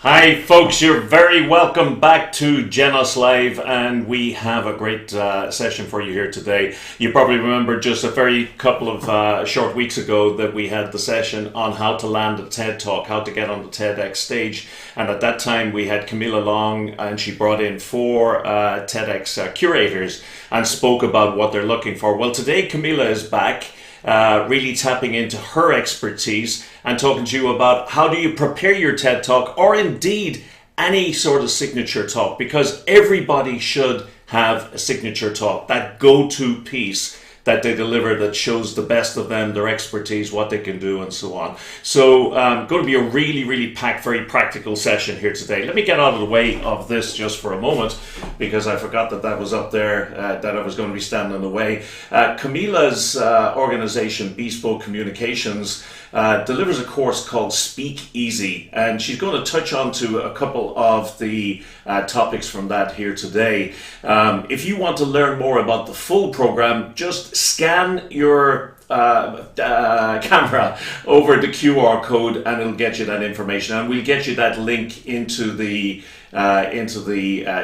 Hi folks, you're very welcome back to Genos Live, and we have a great session for you here today. You probably remember just a very couple of short weeks ago that we had the session on how to land a TED Talk, how to get on the TEDx stage, and at that time we had Camilla Long, and she brought in four TEDx curators and spoke about what they're looking for. Well, today Camilla is back. Really tapping into her expertise and talking to you about how do you prepare your TED Talk, or indeed any sort of signature talk, because everybody should have a signature talk, that go-to piece that they deliver that shows the best of them, their expertise, what they can do, and so on. So going to be a really packed, very practical session here today. Let me get out of the way of this just for a moment, because I forgot that was up there, that I was going to be standing in the way. Camilla's organization, Bespoke Communications, delivers a course called Speak Easy, and she's going to touch on to a couple of the topics from that here today. If you want to learn more about the full program, just scan your camera over the QR code and it'll get you that information, and we'll get you that link into the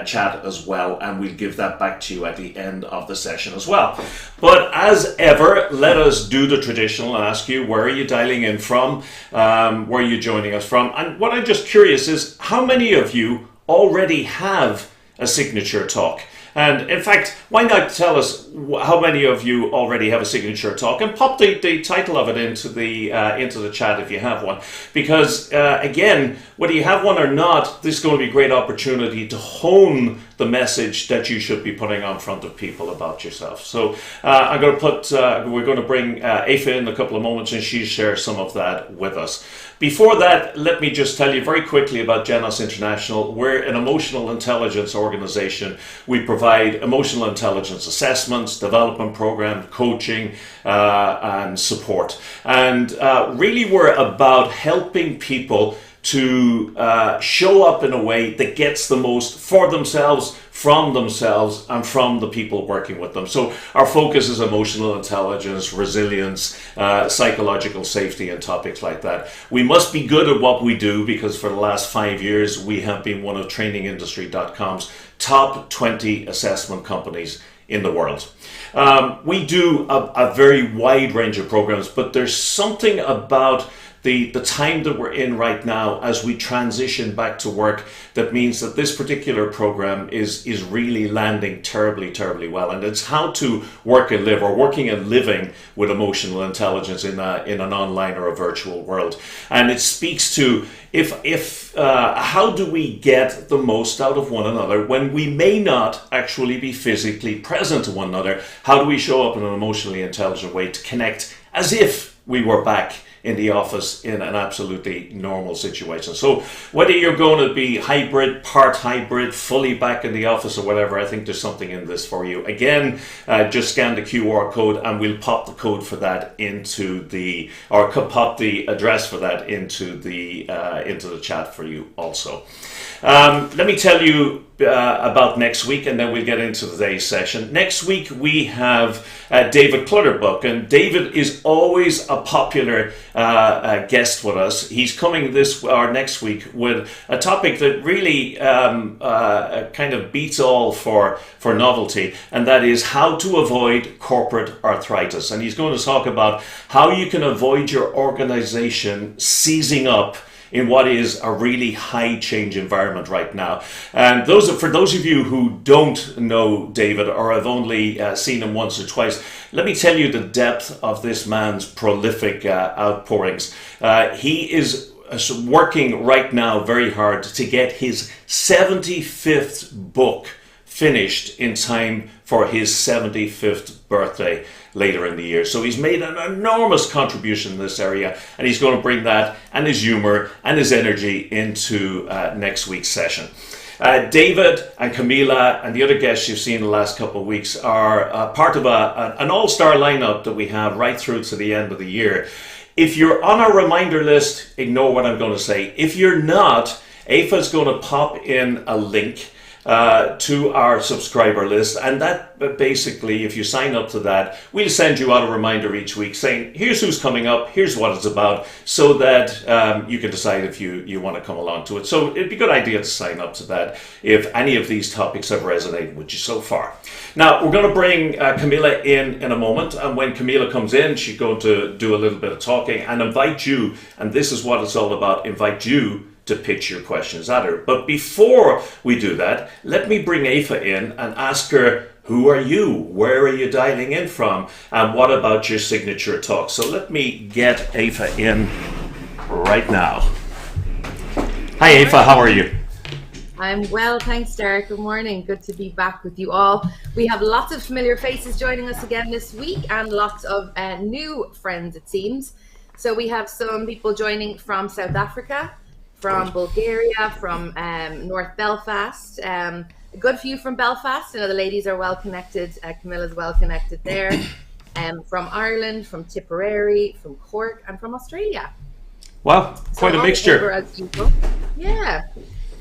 chat as well, and we'll give that back to you at the end of the session as well. But as ever, let us do the traditional and ask you, where are you dialing in from? Where are you joining us from? And what I'm just curious is, how many of you already have a signature talk? And in fact, why not tell us how many of you already have a signature talk, and pop the title of it into the chat if you have one. Because again, whether you have one or not, this is going to be a great opportunity to hone the message that you should be putting on front of people about yourself. So I'm going to we're going to bring Aoife in a couple of moments, and she'll share some of that with us. Before that, let me just tell you very quickly about Genos International. We're an emotional intelligence organization. We provide emotional intelligence assessments, development program, coaching, and support. And really we're about helping people to show up in a way that gets the most for themselves, from themselves, and from the people working with them. So our focus is emotional intelligence, resilience, psychological safety, and topics like that. We must be good at what we do, because for the last 5 years we have been one of trainingindustry.com's top 20 assessment companies in the world. We do a very wide range of programs, but there's something about the time that we're in right now as we transition back to work that means that this particular program is really landing terribly well. And it's how to work and live, or working and living with emotional intelligence in an online or a virtual world. And it speaks to how do we get the most out of one another when we may not actually be physically present to one another? How do we show up in an emotionally intelligent way to connect as if we were back in the office in an absolutely normal situation? So whether you're going to be hybrid, part hybrid, fully back in the office, or whatever, I think there's something in this for you. Again, just scan the QR code and we'll pop the code for that pop the address for that into the chat for you also. Let me tell you about next week, and then we'll get into today's session. Next week we have David Clutterbuck, and David is always a popular guest with us. He's coming next week with a topic that really kind of beats all for novelty, and that is how to avoid corporate arthritis. And he's going to talk about how you can avoid your organization seizing up in what is a really high change environment right now. And for those of you who don't know David, or have only seen him once or twice, let me tell you the depth of this man's prolific outpourings. He is working right now very hard to get his 75th book finished in time for his 75th birthday later in the year. So he's made an enormous contribution in this area, and he's going to bring that and his humor and his energy into next week's session. David and Camilla and the other guests you've seen in the last couple of weeks are part of an all-star lineup that we have right through to the end of the year. If you're on our reminder list, ignore what I'm going to say. If you're not, Aoife's going to pop in a link to our subscriber list. And that basically, if you sign up to that, we'll send you out a reminder each week saying, here's who's coming up, here's what it's about, so that you can decide if you want to come along to it. So it'd be a good idea to sign up to that if any of these topics have resonated with you so far. Now, we're going to bring Camilla in a moment. And when Camilla comes in, she's going to do a little bit of talking and invite you, and this is what it's all about, invite you to pitch your questions at her. But before we do that, let me bring Aoife in and ask her, who are you? Where are you dialing in from? And what about your signature talk? So let me get Aoife in right now. Hi Aoife, how are you? I'm well, thanks Derek. Good morning. Good to be back with you all. We have lots of familiar faces joining us again this week and lots of new friends, it seems. So we have some people joining from South Africa, from Bulgaria, from North Belfast, a good few from Belfast. I know the ladies are well connected. Camilla's well connected there. From Ireland, from Tipperary, from Cork, and from Australia. Wow, quite a mixture. As usual. Yeah.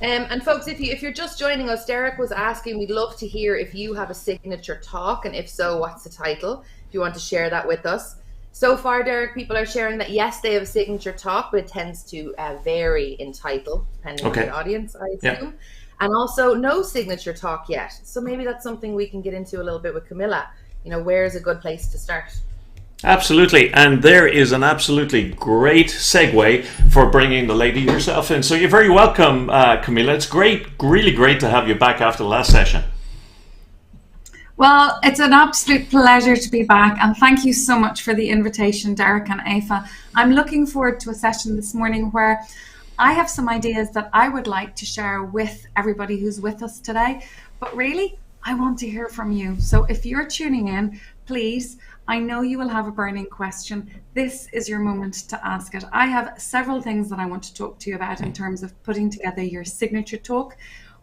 And folks, if you're just joining us, Derek was asking, we'd love to hear if you have a signature talk, and if so, what's the title? If you want to share that with us. So far, Derek, people are sharing that yes, they have a signature talk, but it tends to vary in title, depending on the audience, I assume. Yeah. And also no signature talk yet. So maybe that's something we can get into a little bit with Camilla. You know, where's a good place to start? Absolutely, and there is an absolutely great segue for bringing the lady yourself in. So you're very welcome, Camilla. It's great, really great to have you back after the last session. Well, it's an absolute pleasure to be back, and thank you so much for the invitation, Derek and Aoife. I'm looking forward to a session this morning where I have some ideas that I would like to share with everybody who's with us today, but really, I want to hear from you. So if you're tuning in, please, I know you will have a burning question. This is your moment to ask it. I have several things that I want to talk to you about in terms of putting together your signature talk,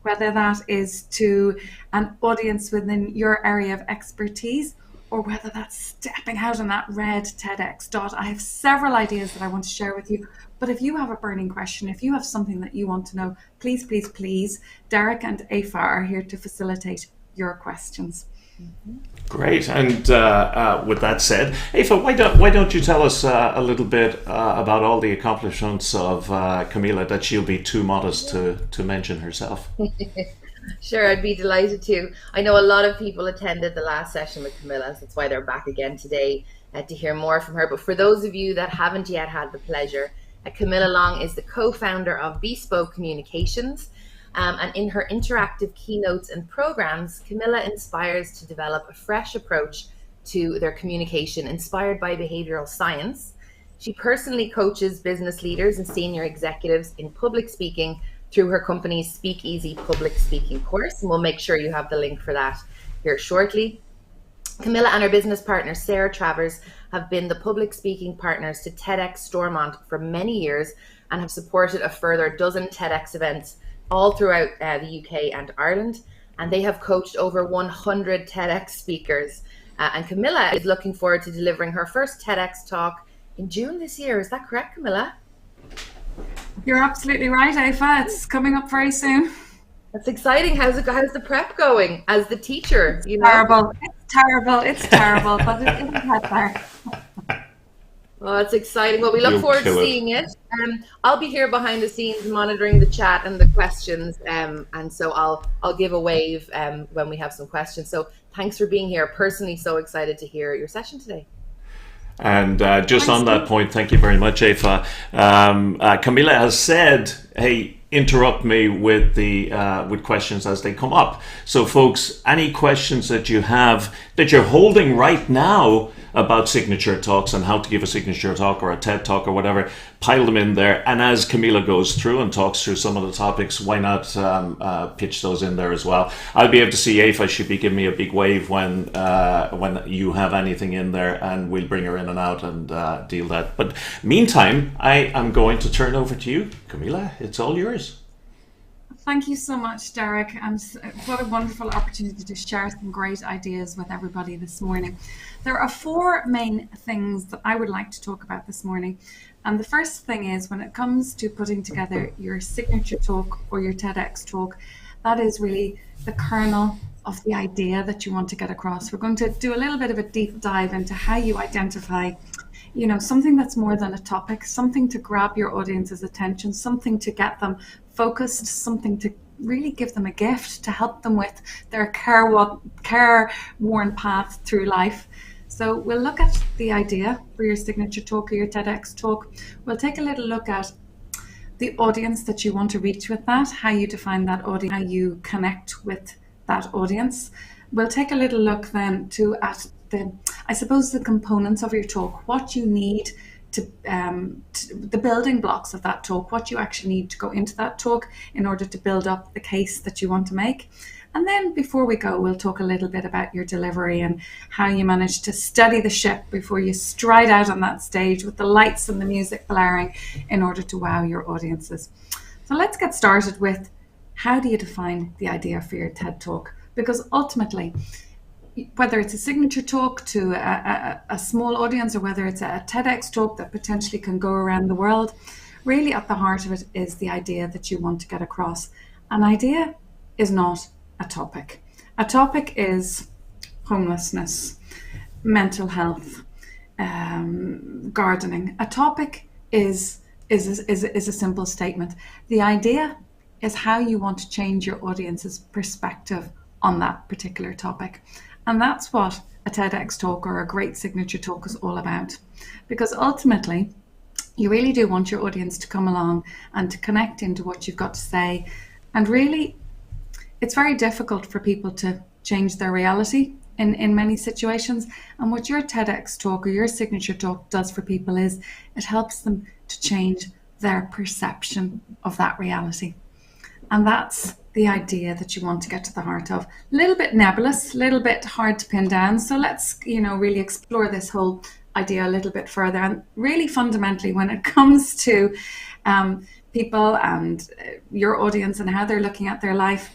whether that is to an audience within your area of expertise, or whether that's stepping out on that red TEDx dot. I have several ideas that I want to share with you. But if you have a burning question, if you have something that you want to know, please, please, please, Derek and Aoife are here to facilitate your questions. Great. And with that said, Aoife, why don't you tell us a little bit about all the accomplishments of Camilla that she'll be too modest to mention herself? Sure, I'd be delighted to. I know a lot of people attended the last session with Camilla, so that's why they're back again today to hear more from her. But for those of you that haven't yet had the pleasure, Camilla Long is the co-founder of Bespoke Communications. And in her interactive keynotes and programs, Camilla inspires to develop a fresh approach to their communication inspired by behavioral science. She personally coaches business leaders and senior executives in public speaking through her company's Speak Easy public speaking course. And we'll make sure you have the link for that here shortly. Camilla and her business partner, Sarah Travers, have been the public speaking partners to TEDx Stormont for many years and have supported a further dozen TEDx events all throughout the UK and Ireland, and they have coached over 100 TEDx speakers. And Camilla is looking forward to delivering her first TEDx talk in June this year. Is that correct, Camilla? You're absolutely right, Aoife. It's coming up very soon. That's exciting. How's the prep going as the teacher? You know? Terrible. It's terrible, but it isn't that far. Oh, it's exciting. Well, we look forward to seeing it. I'll be here behind the scenes monitoring the chat and the questions, and so I'll give a wave when we have some questions. So thanks for being here. Personally, so excited to hear your session today. And just on that point, thank you very much, Aoife. Camilla has said, hey, interrupt me with with questions as they come up. So folks, any questions that you have that you're holding right now about signature talks and how to give a signature talk or a TED talk or whatever, pile them in there. And as Camilla goes through and talks through some of the topics, why not pitch those in there as well? I'll be able to see Aoife. She'll be giving me a big wave when you have anything in there, and we'll bring her in and out and deal that. But meantime, I am going to turn over to you, Camilla. It's all yours. Thank you so much, Derek, and what a wonderful opportunity to share some great ideas with everybody this morning. There are 4 main things that I would like to talk about this morning. And the first thing is, when it comes to putting together your signature talk or your TEDx talk, That is really the kernel of the idea that you want to get across. We're going to do a little bit of a deep dive into how you identify, something that's more than a topic, something to grab your audience's attention, something to get them focused, something to really give them a gift to help them with their careworn path through life. So we'll look at the idea for your signature talk or your TEDx talk. We'll take a little look at the audience that you want to reach with that, how you define that audience, how you connect with that audience. We'll take a little look then at the components of your talk, what you need to the building blocks of that talk, what you actually need to go into that talk in order to build up the case that you want to make. And then before we go, we'll talk a little bit about your delivery and how you manage to steady the ship before you stride out on that stage with the lights and the music blaring in order to wow your audiences. So let's get started with, how do you define the idea for your TED Talk? Because ultimately, whether it's a signature talk to a small audience or whether it's a TEDx talk that potentially can go around the world, really at the heart of it is the idea that you want to get across. An idea is not a topic. A topic is homelessness, mental health, gardening. A topic is a simple statement. The idea is how you want to change your audience's perspective on that particular topic. And that's what a TEDx talk or a great signature talk is all about. Because ultimately, you really do want your audience to come along and to connect into what you've got to say. And really, it's very difficult for people to change their reality in many situations. And what your TEDx talk or your signature talk does for people is it helps them to change their perception of that reality. And that's the idea that you want to get to the heart of. A little bit nebulous, a little bit hard to pin down. So let's, really explore this whole idea a little bit further. And really fundamentally, when it comes to people and your audience and how they're looking at their life,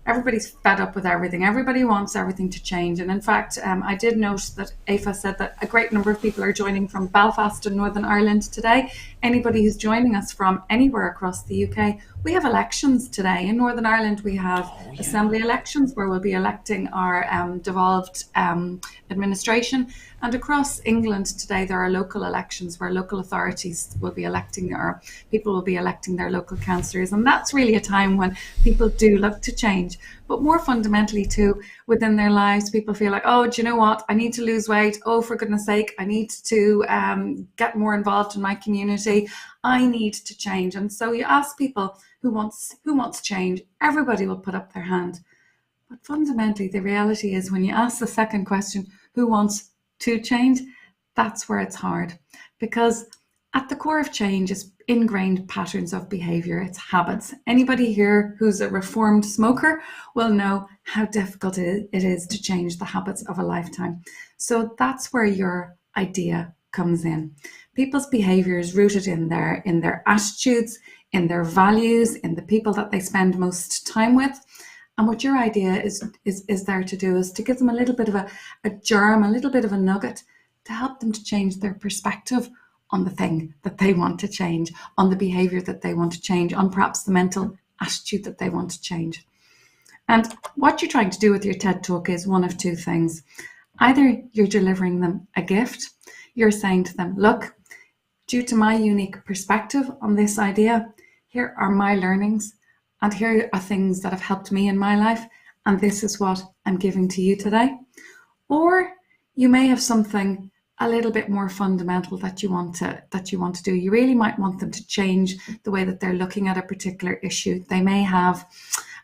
everybody's fed up with everything. Everybody wants everything to change. And in fact, I did note that Aoife said that a great number of people are joining from Belfast in Northern Ireland today. Anybody who's joining us from anywhere across the UK, we have elections today. In Northern Ireland, we have assembly elections where we'll be electing our devolved administration. And across England today, there are local elections where local authorities will be electing, or people will be electing their local councillors. And that's really a time when people do look to change. But more fundamentally too, within their lives, people feel like, oh, do you know what? I need to lose weight. Oh, for goodness sake, I need to get more involved in my community. I need to change. And so you ask people who wants change, everybody will put up their hand. But fundamentally, the reality is when you ask the second question, who wants to change, that's where it's hard. Because at the core of change is ingrained patterns of behavior. It's habits. Anybody here who's a reformed smoker will know how difficult it is to change the habits of a lifetime. So that's where your idea comes in. People's behavior is rooted in their attitudes, in their values, in the people that they spend most time with. And what your idea is there to do is to give them a little bit of a germ, a little bit of a nugget to help them to change their perspective on the thing that they want to change, on the behavior that they want to change, on perhaps the mental attitude that they want to change. And what you're trying to do with your TED Talk is one of two things. Either you're delivering them a gift, you're saying to them, look, due to my unique perspective on this idea, here are my learnings, and here are things that have helped me in my life, and this is what I'm giving to you today. Or you may have something a little bit more fundamental that you want to do. You really might want them to change the way that they're looking at a particular issue. They may have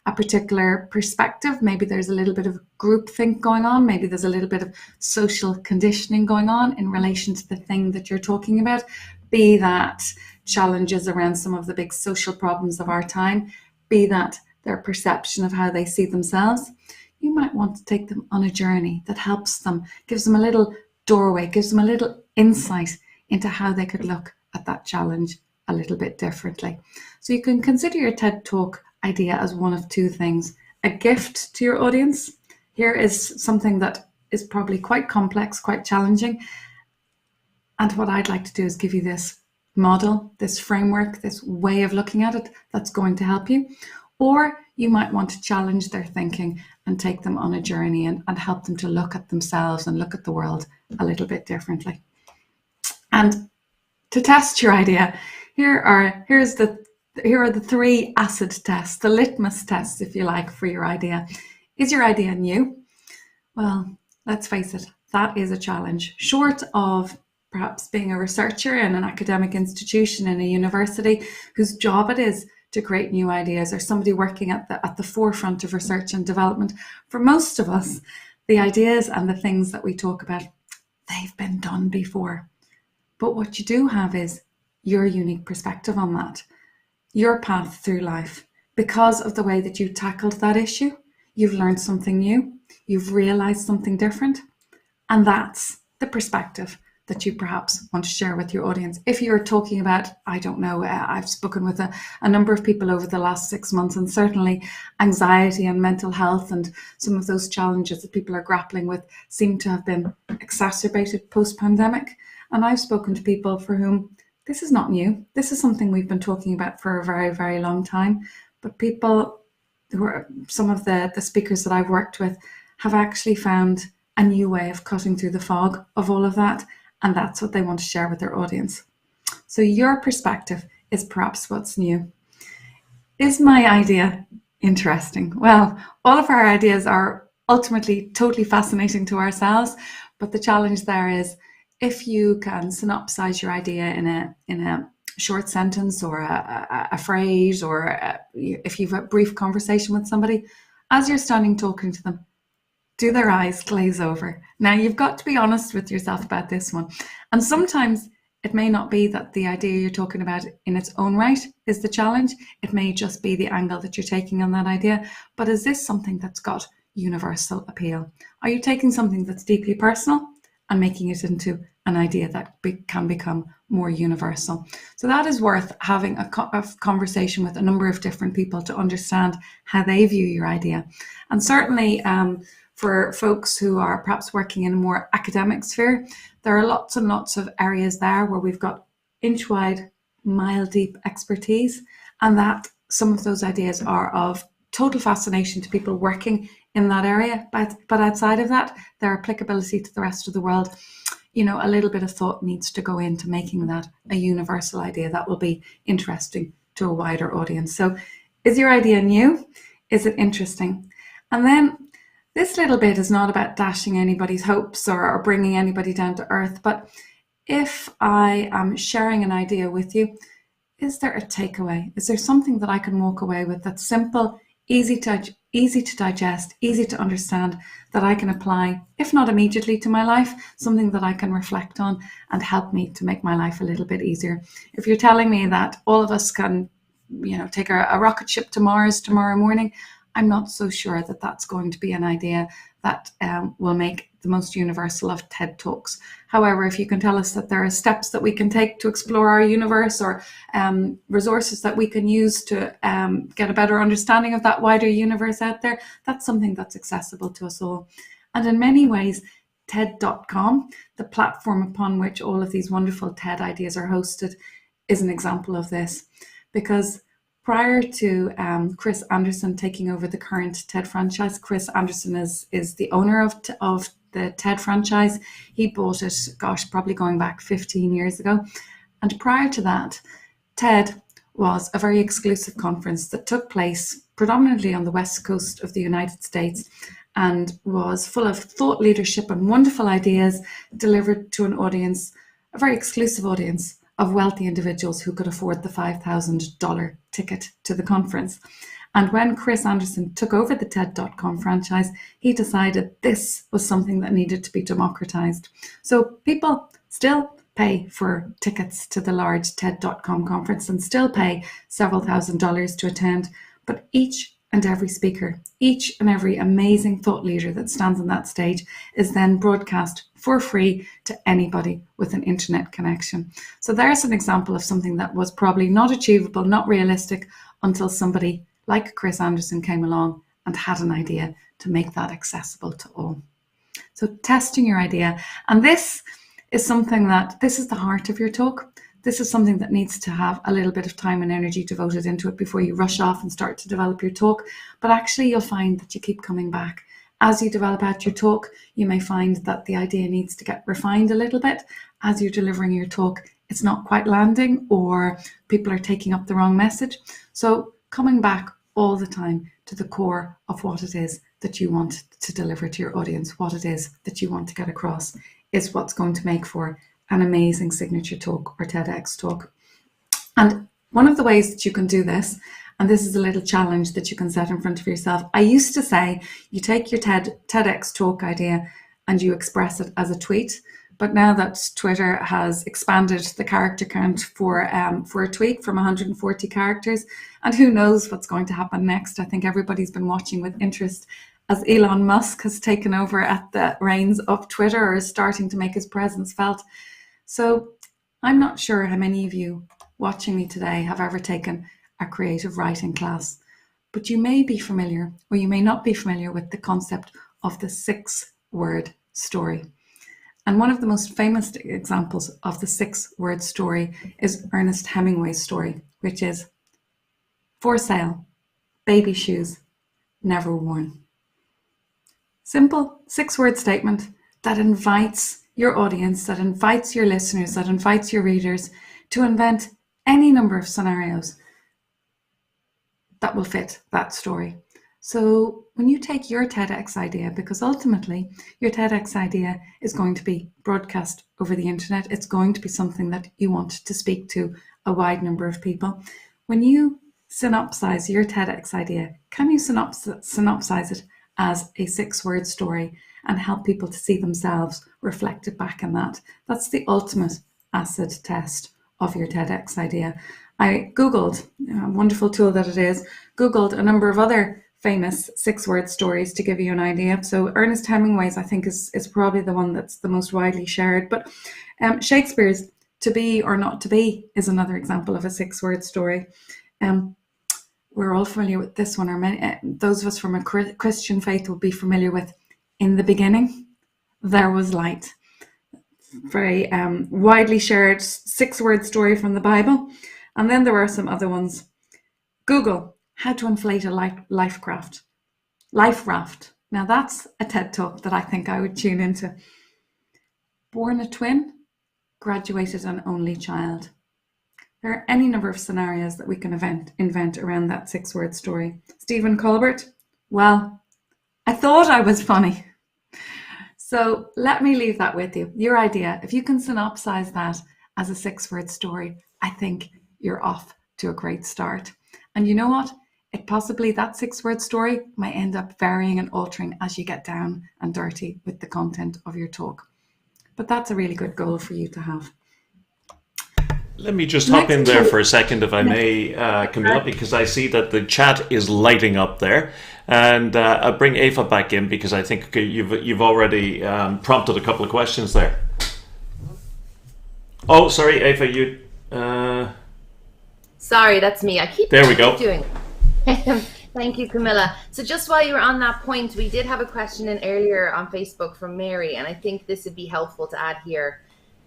a particular perspective. Maybe there's a little bit of groupthink going on. Maybe there's a little bit of social conditioning going on in relation to the thing that you're talking about, be that challenges around some of the big social problems of our time, be that their perception of how they see themselves. You might want to take them on a journey that helps them, gives them a little doorway, gives them a little insight into how they could look at that challenge a little bit differently. So you can consider your TED Talk idea as one of two things: a gift to your audience. Here is something that is probably quite complex, quite challenging. And what I'd like to do is give you this model, this framework, this way of looking at it that's going to help you. Or you might want to challenge their thinking and take them on a journey and help them to look at themselves and look at the world a little bit differently. And to test your idea, here are the 3 acid tests, the litmus tests, if you like, for your idea. Is your idea new? Well, let's face it, that is a challenge. Short of perhaps being a researcher in an academic institution in a university whose job it is to create new ideas, or somebody working at the forefront of research and development, for most of us, the ideas and the things that we talk about, they've been done before. But what you do have is your unique perspective on that, your path through life. Because of the way that you tackled that issue, you've learned something new, you've realized something different, and that's the perspective that you perhaps want to share with your audience. If you're talking about, I don't know, I've spoken with a number of people over the last 6 months, and certainly anxiety and mental health and some of those challenges that people are grappling with seem to have been exacerbated post-pandemic. And I've spoken to people for whom this is not new. This is something we've been talking about for a very, very long time. But people who are, some of the speakers that I've worked with have actually found a new way of cutting through the fog of all of that. And that's what they want to share with their audience. So your perspective is perhaps what's new. Is my idea interesting? Well, all of our ideas are ultimately totally fascinating to ourselves, but the challenge there is, if you can synopsize your idea in a short sentence or a phrase, or if you've a brief conversation with somebody, as you're standing talking to them, do their eyes glaze over? Now, you've got to be honest with yourself about this one. And sometimes it may not be that the idea you're talking about in its own right is the challenge. It may just be the angle that you're taking on that idea. But is this something that's got universal appeal? Are you taking something that's deeply personal and making it into an idea that can become more universal? So that is worth having a conversation with a number of different people to understand how they view your idea. And certainly for folks who are perhaps working in a more academic sphere, there are lots and lots of areas there where we've got inch wide, mile deep expertise, and that some of those ideas are of total fascination to people working in that area. But outside of that, their applicability to the rest of the world, you know, a little bit of thought needs to go into making that a universal idea that will be interesting to a wider audience. So is your idea new? Is it interesting? And then this little bit is not about dashing anybody's hopes or bringing anybody down to earth, but if I am sharing an idea with you, is there a takeaway? Is there something that I can walk away with that's simple, easy to digest, easy to understand, that I can apply, if not immediately to my life, something that I can reflect on and help me to make my life a little bit easier? If you're telling me that all of us can, you know, take a rocket ship to Mars tomorrow morning, I'm not so sure that that's going to be an idea that will make the most universal of TED Talks. However, if you can tell us that there are steps that we can take to explore our universe, or resources that we can use to get a better understanding of that wider universe out there, that's something that's accessible to us all. And in many ways, TED.com, the platform upon which all of these wonderful TED ideas are hosted, is an example of this. Because prior to Chris Anderson taking over the current TED franchise, Chris Anderson is the owner of the TED franchise. He bought it, probably going back 15 years ago. And prior to that, TED was a very exclusive conference that took place predominantly on the West Coast of the United States, and was full of thought leadership and wonderful ideas delivered to an audience, a very exclusive audience of wealthy individuals who could afford the $5,000 ticket to the conference. And when Chris Anderson took over the TED.com franchise, he decided this was something that needed to be democratized. So people still pay for tickets to the large TED.com conference and still pay several $1,000s to attend, but each and every speaker, each and every amazing thought leader that stands on that stage is then broadcast for free to anybody with an internet connection. So there's an example of something that was probably not achievable, not realistic, until somebody like Chris Anderson came along and had an idea to make that accessible to all. So testing your idea. And this is something that, this is the heart of your talk. this is something that needs to have a little bit of time and energy devoted into it before you rush off and start to develop your talk. But actually, you'll find that you keep coming back. As you develop out your talk, you may find that the idea needs to get refined a little bit. As you're delivering your talk, it's not quite landing, or people are taking up the wrong message. So coming back all the time to the core of what it is that you want to deliver to your audience, what it is that you want to get across, is what's going to make for an amazing signature talk or TEDx talk. And one of the ways that you can do this, and this is a little challenge that you can set in front of yourself. I used to say you take your TEDx talk idea and you express it as a tweet. But now that Twitter has expanded the character count for a tweet from 140 characters, and who knows what's going to happen next. I think everybody's been watching with interest as Elon Musk has taken over at the reins of Twitter, or is starting to make his presence felt. So I'm not sure how many of you watching me today have ever taken a creative writing class, but you may be familiar, or you may not be familiar with the concept of the 6-word story. And one of the most famous examples of the 6-word story is Ernest Hemingway's story, which is for sale, baby shoes, never worn. Simple 6-word statement that invites your audience, that invites your listeners, that invites your readers to invent any number of scenarios that will fit that story. So when you take your TEDx idea, because ultimately your TEDx idea is going to be broadcast over the internet, it's going to be something that you want to speak to a wide number of people. When you synopsize your TEDx idea, can you synopsize it as a 6-word story and help people to see themselves reflected back in that? That's the ultimate acid test of your TEDx idea. I Googled, a wonderful tool that it is, Googled a number of other famous 6-word stories to give you an idea. So Ernest Hemingway's, I think, is probably the one that's the most widely shared. But Shakespeare's To Be or Not to Be is another example of a 6-word story. We're all familiar with this one, or many, those of us from a Christian faith will be familiar with In the Beginning, There Was Light. Very widely shared 6-word story from the Bible. And then there are some other ones. Google, how to inflate a life raft. Now that's a TED talk that I think I would tune into. Born a twin, graduated an only child. There are any number of scenarios that we can invent around that 6-word story. Stephen Colbert, well, I thought I was funny. So let me leave that with you. Your idea, if you can synopsize that as a 6-word story, I think you're off to a great start. And you know what? It possibly, that 6-word story might end up varying and altering as you get down and dirty with the content of your talk. But that's a really good goal for you to have. Let me just hop in there for a second, if I may, Camilla, because I see that the chat is lighting up there. And I'll bring Aoife back in, because I think you've already prompted a couple of questions there. Oh, sorry, Aoife, you... Sorry, that's me. There we go. Doing. Thank you, Camilla. So just while you were on that point, we did have a question in earlier on Facebook from Mary, and I think this would be helpful to add here.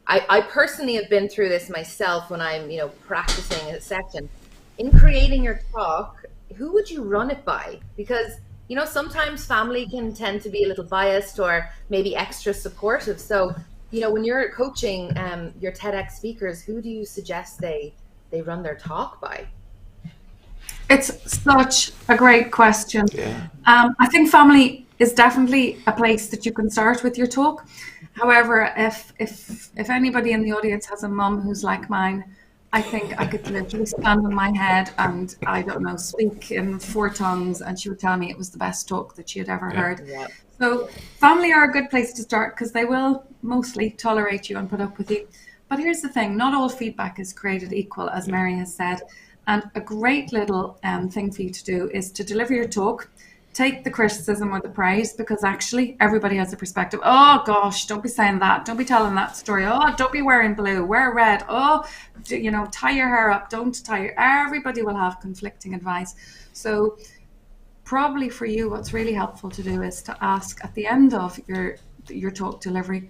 I personally have been through this myself when I'm, practicing a session. In creating your talk, who would you run it by? Because, sometimes family can tend to be a little biased or maybe extra supportive. So, when you're coaching your TEDx speakers, who do you suggest they run their talk by? It's such a great question. Yeah. I think family is definitely a place that you can start with your talk. However, if anybody in the audience has a mum who's like mine, I think I could literally stand on my head and, I don't know, speak in 4 tongues, and she would tell me it was the best talk that she had ever heard. Yeah. So family are a good place to start, because they will mostly tolerate you and put up with you. But here's the thing, not all feedback is created equal, as Mary has said. And a great little thing for you to do is to deliver your talk, take the criticism or the praise, because actually everybody has a perspective. Oh gosh, don't be saying that. Don't be telling that story. Oh, don't be wearing blue, wear red. Oh, tie your hair up, don't tie your... Everybody will have conflicting advice. So probably for you, what's really helpful to do is to ask at the end of your talk delivery,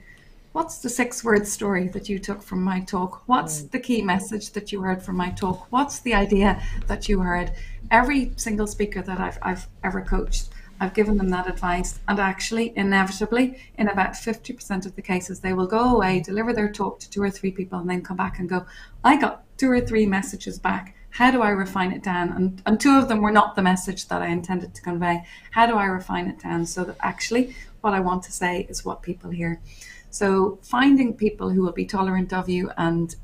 What's the 6-word story that you took from my talk? What's the key message that you heard from my talk? What's the idea that you heard? Every single speaker that I've ever coached, I've given them that advice, and actually, inevitably, in about 50% of the cases, they will go away, deliver their talk to 2 or 3 people, and then come back and go, I got 2 or 3 messages back. How do I refine it down? And 2 of them were not the message that I intended to convey. How do I refine it down so that actually what I want to say is what people hear? So finding people who will be tolerant of you and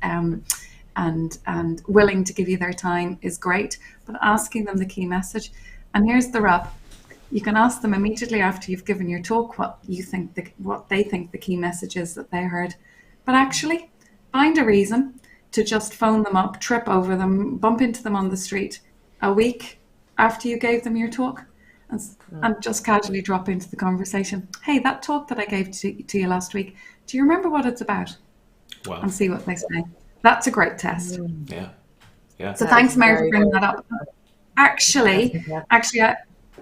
willing to give you their time is great, but asking them the key message. And here's the rub. You can ask them immediately after you've given your talk what they think the key message is that they heard. But actually, find a reason to just phone them up, trip over them, bump into them on the street a week after you gave them your talk, and just casually drop into the conversation. Hey, that talk that I gave to you last week, do you remember what it's about? Wow. And see what they say. That's a great test. Yeah. Yeah. So thanks, Mary, for bringing that up. Actually,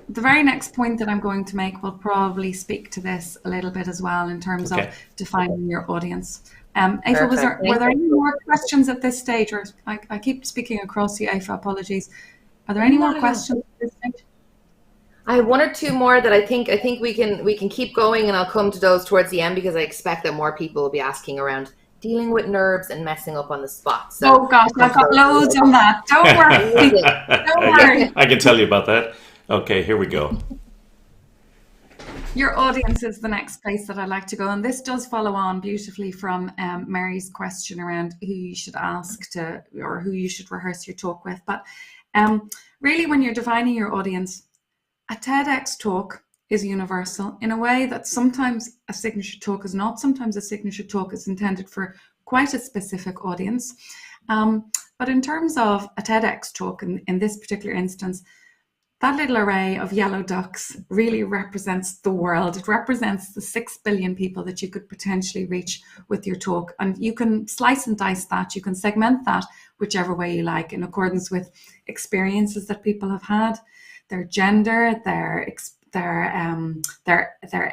the very next point that I'm going to make will probably speak to this a little bit as well in terms of defining your audience. Aoife, were there any more questions at this stage? Or I keep speaking across you, Aoife, apologies. Are there any more questions at this stage? I have 1 or 2 more that I think we can keep going, and I'll come to those towards the end because I expect that more people will be asking around dealing with nerves and messing up on the spot. So oh gosh, I've got loads on that. Don't worry. Don't worry. I can tell you about that. Okay, here we go. Your audience is the next place that I'd like to go, and this does follow on beautifully from Mary's question around who you should ask to, or who you should rehearse your talk with. But really, when you're defining your audience, a TEDx talk is universal in a way that sometimes a signature talk is not. Sometimes a signature talk is intended for quite a specific audience. But in terms of a TEDx talk, in this particular instance, that little array of yellow ducks really represents the world. It represents the 6 billion people that you could potentially reach with your talk. And you can slice and dice that. You can segment that whichever way you like in accordance with experiences that people have had, their gender, their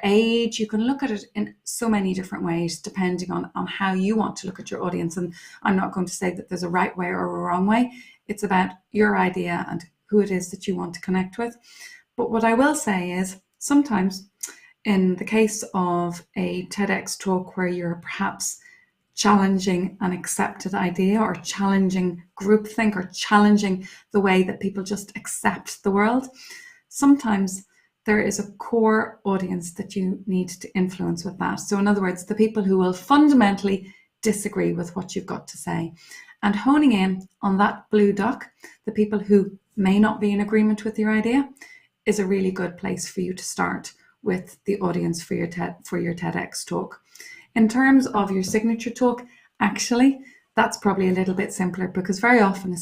age. You can look at it in so many different ways depending on how you want to look at your audience. And I'm not going to say that there's a right way or a wrong way. It's about your idea and who it is that you want to connect with. But what I will say is sometimes in the case of a TEDx talk where you're perhaps challenging an accepted idea or challenging groupthink or challenging the way that people just accept the world, sometimes there is a core audience that you need to influence with that. So in other words, the people who will fundamentally disagree with what you've got to say, and honing in on that blue duck, the people who may not be in agreement with your idea, is a really good place for you to start with the audience for your TEDx talk. In terms of your signature talk, actually, that's probably a little bit simpler because very often a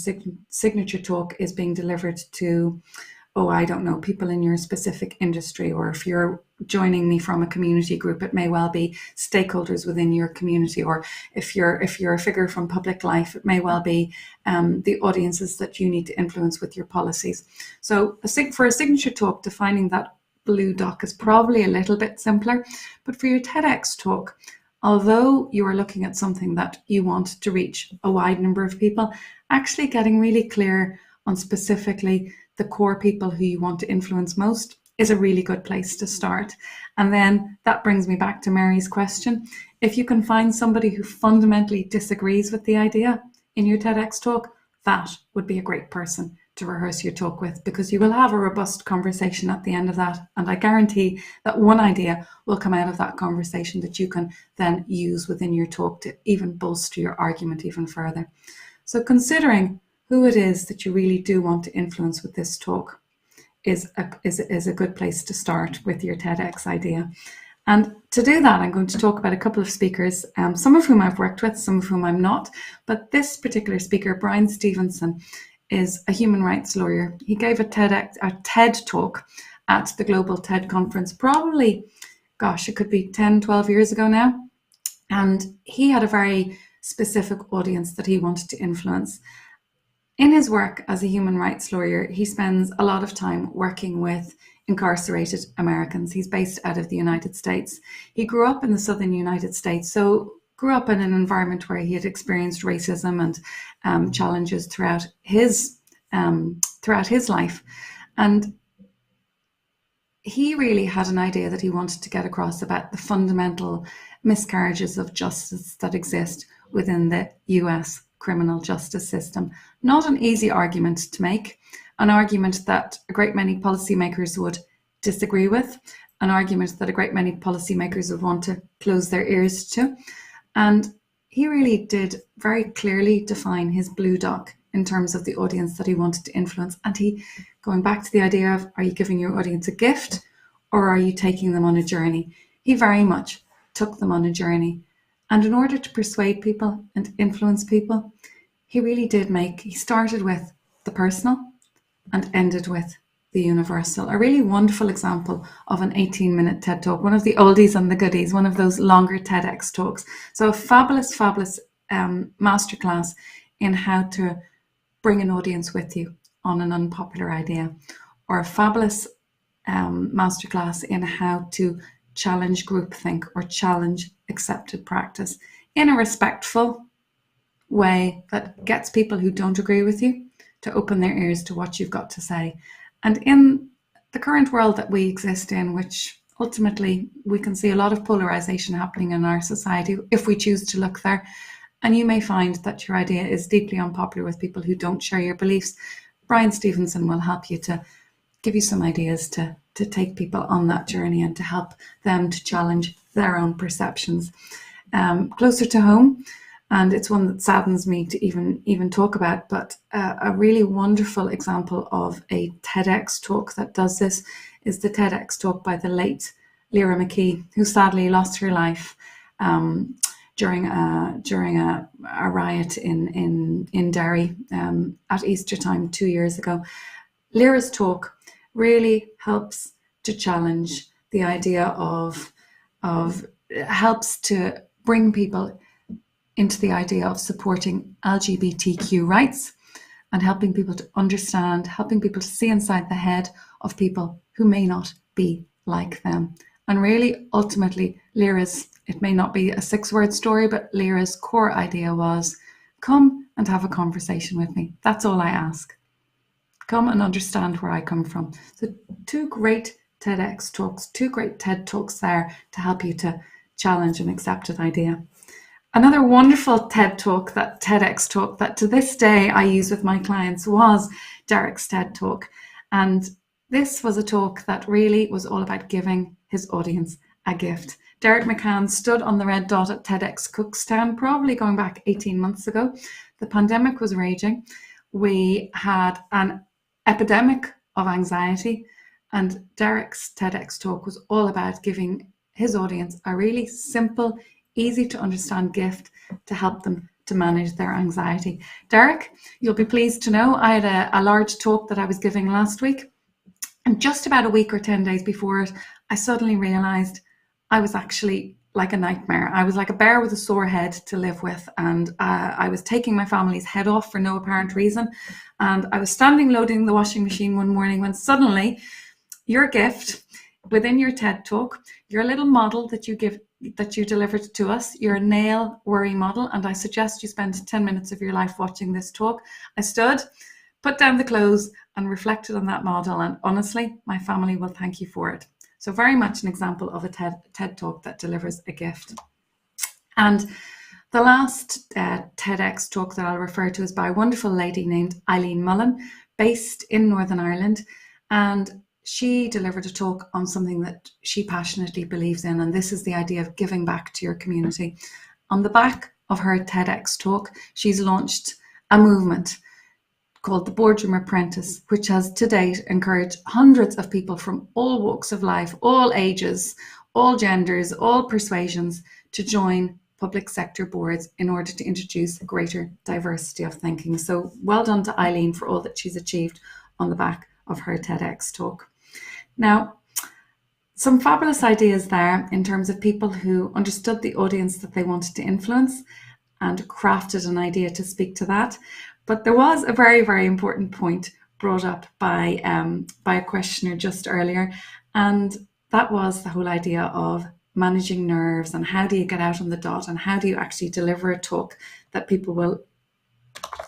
signature talk is being delivered to, I don't know, people in your specific industry, or if you're joining me from a community group, it may well be stakeholders within your community, or if you're a figure from public life, it may well be the audiences that you need to influence with your policies. So for a signature talk, defining that blue duck is probably a little bit simpler. But for your TEDx talk, although you are looking at something that you want to reach a wide number of people, actually getting really clear on specifically the core people who you want to influence most is a really good place to start. And then that brings me back to Mary's question. If you can find somebody who fundamentally disagrees with the idea in your TEDx talk, that would be a great person to rehearse your talk with, because you will have a robust conversation at the end of that. And I guarantee that one idea will come out of that conversation that you can then use within your talk to even bolster your argument even further. So considering who it is that you really do want to influence with this talk is a good place to start with your TEDx idea. And to do that, I'm going to talk about a couple of speakers, some of whom I've worked with, some of whom I'm not. But this particular speaker, Brian Stevenson, is a human rights lawyer. He gave a TED talk at the Global TED Conference, probably, it could be 10, 12 years ago now. And he had a very specific audience that he wanted to influence. In his work as a human rights lawyer, he spends a lot of time working with incarcerated Americans. He's based out of the United States. He grew up in the southern United States, so grew up in an environment where he had experienced racism and challenges throughout his life. And he really had an idea that he wanted to get across about the fundamental miscarriages of justice that exist within the US criminal justice system. Not an easy argument to make, an argument that a great many policymakers would disagree with, an argument that a great many policymakers would want to close their ears to. And he really did very clearly define his blue dot in terms of the audience that he wanted to influence. And he, going back to the idea of, are you giving your audience a gift or are you taking them on a journey? He very much took them on a journey. And in order to persuade people and influence people, he started with the personal and ended with the universal. A really wonderful example of an 18-minute TED Talk, one of the oldies and the goodies, one of those longer TEDx talks. So a fabulous masterclass in how to bring an audience with you on an unpopular idea, or a fabulous masterclass in how to challenge groupthink or challenge accepted practice in a respectful way that gets people who don't agree with you to open their ears to what you've got to say. And in the current world that we exist in, which ultimately we can see a lot of polarization happening in our society if we choose to look there, and you may find that your idea is deeply unpopular with people who don't share your beliefs, Brian Stevenson will help you to give you some ideas to take people on that journey and to help them to challenge their own perceptions. Closer to home, and it's one that saddens me to even talk about, but a really wonderful example of a TEDx talk that does this is the TEDx talk by the late Lyra McKee, who sadly lost her life during a riot in Derry at Easter time 2 years ago. Lyra's talk really helps to challenge the idea of helps to bring people into the idea of supporting LGBTQ rights and helping people to understand, helping people to see inside the head of people who may not be like them. And really, ultimately, it may not be a 6-word story, but Lyra's core idea was, come and have a conversation with me. That's all I ask. Come and understand where I come from. So 2 great TEDx talks, 2 great TED talks there to help you to challenge an accepted idea. Another wonderful TEDx talk that to this day I use with my clients was Derek's TED Talk. And this was a talk that really was all about giving his audience a gift. Derek McCann stood on the red dot at TEDx Cookstown, probably going back 18 months ago. The pandemic was raging. We had an epidemic of anxiety, and Derek's TEDx talk was all about giving his audience a really simple, easy to understand gift to help them to manage their anxiety. Derek, you'll be pleased to know I had a large talk that I was giving last week, and just about a week or 10 days before it, I suddenly realized I was actually like a nightmare. I was like a bear with a sore head to live with, and I was taking my family's head off for no apparent reason. And I was standing loading the washing machine one morning when suddenly your gift within your TED Talk, your little model that you delivered to us, your nail worry model, and I suggest you spend 10 minutes of your life watching this talk. I stood, put down the clothes and reflected on that model, and honestly, my family will thank you for it. So very much an example of a TED Talk that delivers a gift. And the last TEDx talk that I'll refer to is by a wonderful lady named Eileen Mullen, based in Northern Ireland. And she delivered a talk on something that she passionately believes in, and this is the idea of giving back to your community. On the back of her TEDx talk, she's launched a movement called the Boardroom Apprentice, which has to date encouraged hundreds of people from all walks of life, all ages, all genders, all persuasions to join public sector boards in order to introduce greater diversity of thinking. So well done to Eileen for all that she's achieved on the back of her TEDx talk. Now, some fabulous ideas there in terms of people who understood the audience that they wanted to influence and crafted an idea to speak to that. But there was a very, very important point brought up by a questioner just earlier, and that was the whole idea of managing nerves and how do you get out on the dot and how do you actually deliver a talk that people will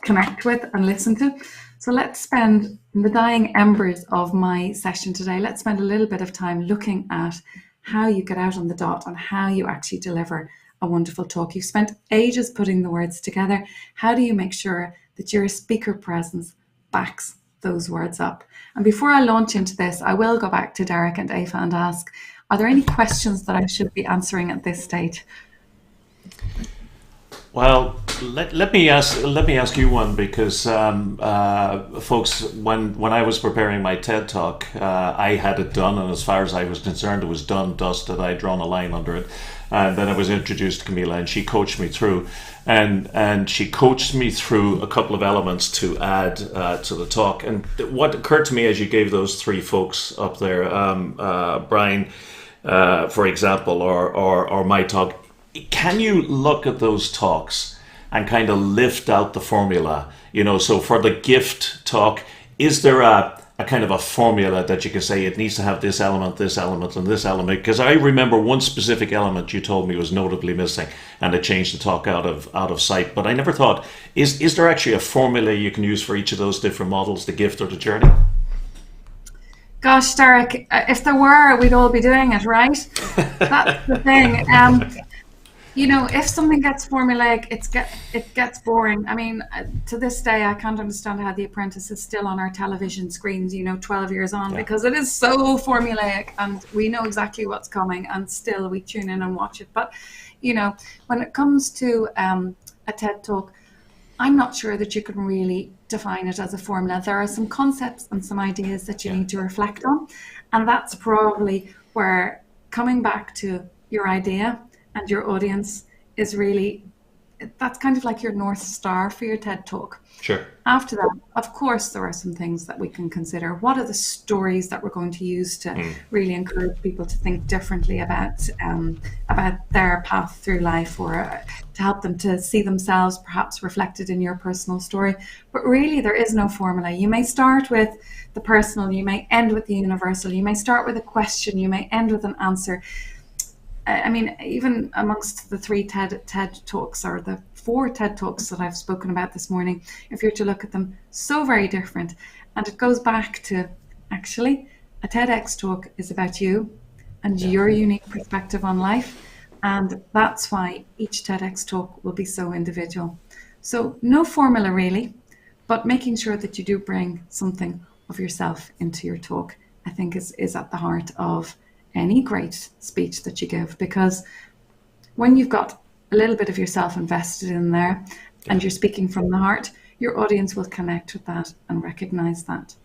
connect with and listen to. So let's spend, in the dying embers of my session today, let's spend a little bit of time looking at how you get out on the dot and how you actually deliver a wonderful talk. You've spent ages putting the words together. How do you make sure that your speaker presence backs those words up? And before I launch into this, I will go back to Derek and Aoife and ask, are there any questions that I should be answering at this stage? Well, let me ask you one, because folks, when I was preparing my TED Talk, I had it done, and as far as I was concerned, it was done, dusted. I'd drawn a line under it, and then I was introduced to Camilla, and she coached me through, and she coached me through a couple of elements to add to the talk. And what occurred to me as you gave those three folks up there, Brian, for example, or my talk. Can you look at those talks and kind of lift out the formula? So for the gift talk, is there a kind of a formula that you can say it needs to have this element, and this element? Because I remember one specific element you told me was notably missing, and it changed the talk out of sight. But I never thought, is there actually a formula you can use for each of those different models, the gift or the journey? Gosh, Derek, if there were, we'd all be doing it, right? That's the thing. If something gets formulaic, it gets boring. I mean, to this day, I can't understand how The Apprentice is still on our television screens, 12 years on, because it is so formulaic and we know exactly what's coming and still we tune in and watch it. But, when it comes to a TED Talk, I'm not sure that you can really define it as a formula. There are some concepts and some ideas that you need to reflect on. And that's probably where coming back to your idea and your audience is really, that's kind of like your North Star for your TED Talk. Sure. After that, of course, there are some things that we can consider. What are the stories that we're going to use to really encourage people to think differently about their path through life, or to help them to see themselves perhaps reflected in your personal story? But really, there is no formula. You may start with the personal, you may end with the universal, you may start with a question, you may end with an answer. I mean, even amongst the three TED Talks, or the 4 TED Talks that I've spoken about this morning, if you're to look at them, so very different. And it goes back to, actually, a TEDx talk is about you and your unique perspective on life. And that's why each TEDx talk will be so individual. So no formula really, but making sure that you do bring something of yourself into your talk, I think is at the heart of any great speech that you give, because when you've got a little bit of yourself invested in there and you're speaking from the heart, your audience will connect with that and recognize that.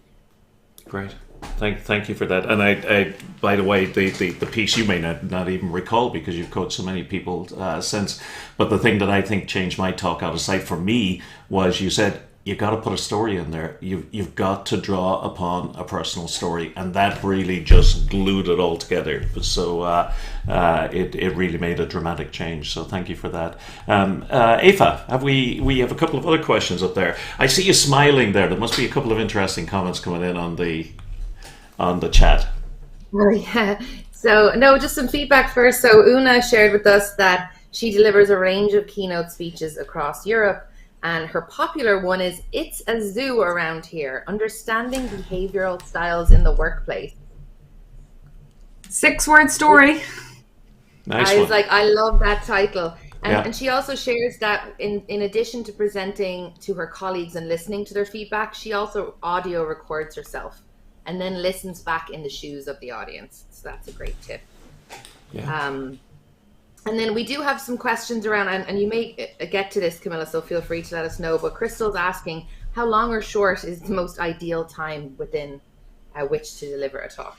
Great. Thank you for that. And I by the way, the piece you may not even recall because you've coached so many people since, but the thing that I think changed my talk out of sight for me was you said, you've got to put a story in there. You've got to draw upon a personal story, and that really just glued it all together. So it really made a dramatic change. So thank you for that. Aoife, we have a couple of other questions up there. I see you smiling there. There must be a couple of interesting comments coming in on the chat. Oh yeah. So no, just some feedback first. So Una shared with us that she delivers a range of keynote speeches across Europe. And her popular one is, "It's a zoo around here, understanding behavioral styles in the workplace." 6-word story. Nice I was one. like, I love that title. And she also shares that in addition to presenting to her colleagues and listening to their feedback, she also audio records herself and then listens back in the shoes of the audience. So that's a great tip. Yeah. And then we do have some questions around, and you may get to this, Camilla, so feel free to let us know. But Crystal's asking, how long or short is the most ideal time within which to deliver a talk?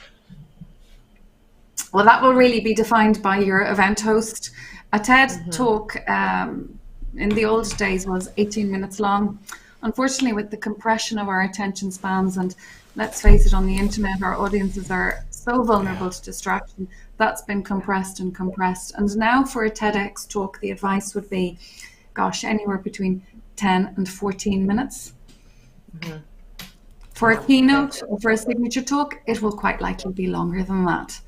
Well, that will really be defined by your event host. A TED Talk in the old days was 18 minutes long. Unfortunately, with the compression of our attention spans, and let's face it, on the internet, our audiences are so vulnerable to distraction. That's been compressed and compressed. And now for a TEDx talk, the advice would be, gosh, anywhere between 10 and 14 minutes. Mm-hmm. For a keynote or for a signature talk, it will quite likely be longer than that.